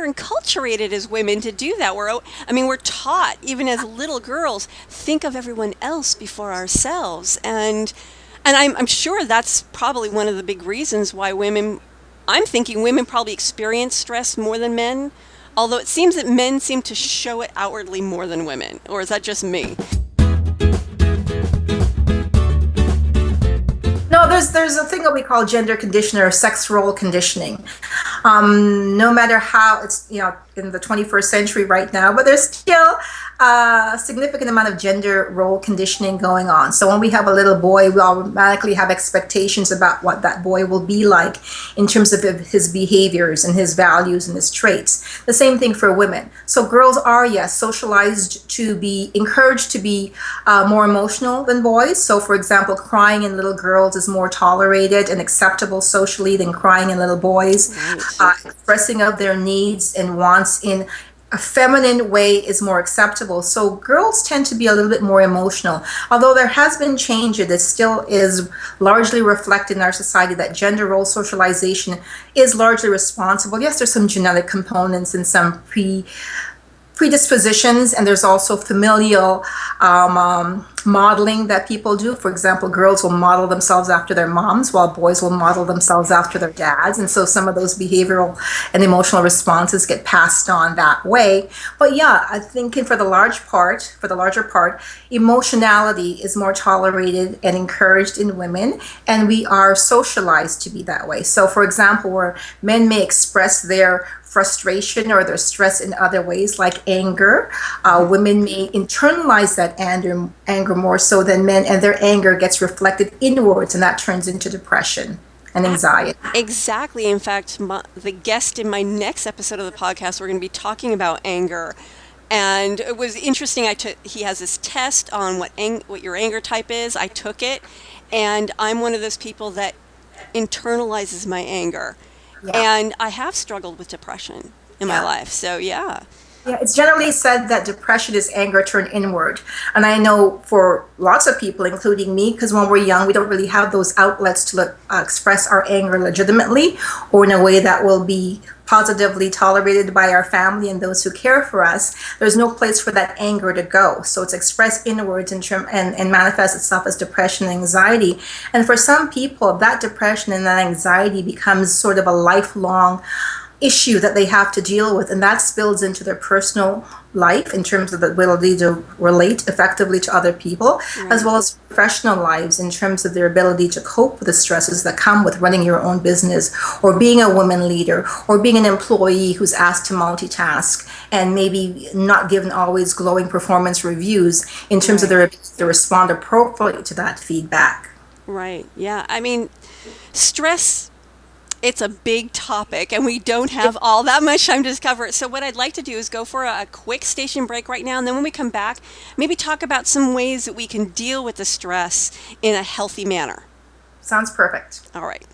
we're enculturated as women to do that. We're taught, even as little girls, think of everyone else before ourselves. And I'm sure that's probably one of the big reasons why I'm thinking women probably experience stress more than men, although it seems that men seem to show it outwardly more than women. Or is that just me? No, there's a thing that we call gender conditioning or sex role conditioning. No matter how it's, in the 21st century right now, but there's still a significant amount of gender role conditioning going on. So when we have a little boy, we automatically have expectations about what that boy will be like in terms of his behaviors and his values and his traits. The same thing for women. So girls are, yes, socialized to be encouraged to be more emotional than boys. So for example, crying in little girls is more tolerated and acceptable socially than crying in little boys. Expressing of their needs and wants in a feminine way is more acceptable. So girls tend to be a little bit more emotional. Although there has been change, it still is largely reflected in our society that gender role socialization is largely responsible. Yes, there's some genetic components and some predispositions, and there's also familial modeling that people do. For example, girls will model themselves after their moms, while boys will model themselves after their dads. And so some of those behavioral and emotional responses get passed on that way. But yeah, I think for the larger part, emotionality is more tolerated and encouraged in women, and we are socialized to be that way. So for example, where men may express their frustration or their stress in other ways, like anger. Women may internalize that anger more so than men, and their anger gets reflected inwards, and that turns into depression and anxiety. Exactly. In fact, the guest in my next episode of the podcast, we're going to be talking about anger. And it was interesting. He has this test on what your anger type is. I took it, and I'm one of those people that internalizes my anger. Yeah. And I have struggled with depression in my life. So, yeah. Yeah, it's generally said that depression is anger turned inward. And I know for lots of people, including me, because when we're young, we don't really have those outlets to express our anger legitimately or in a way that will be positively tolerated by our family and those who care for us. There's no place for that anger to go. So it's expressed inwards and manifests itself as depression and anxiety. And for some people, that depression and that anxiety becomes sort of a lifelong issue that they have to deal with, and that spills into their personal life in terms of the ability to relate effectively to other people, as well as professional lives in terms of their ability to cope with the stresses that come with running your own business or being a woman leader or being an employee who's asked to multitask and maybe not given always glowing performance reviews in terms of their ability to respond appropriately to that feedback. Right. Yeah. I mean, stress, it's a big topic, and we don't have all that much time to cover it. So what I'd like to do is go for a quick station break right now, and then when we come back, maybe talk about some ways that we can deal with the stress in a healthy manner. Sounds perfect. All right.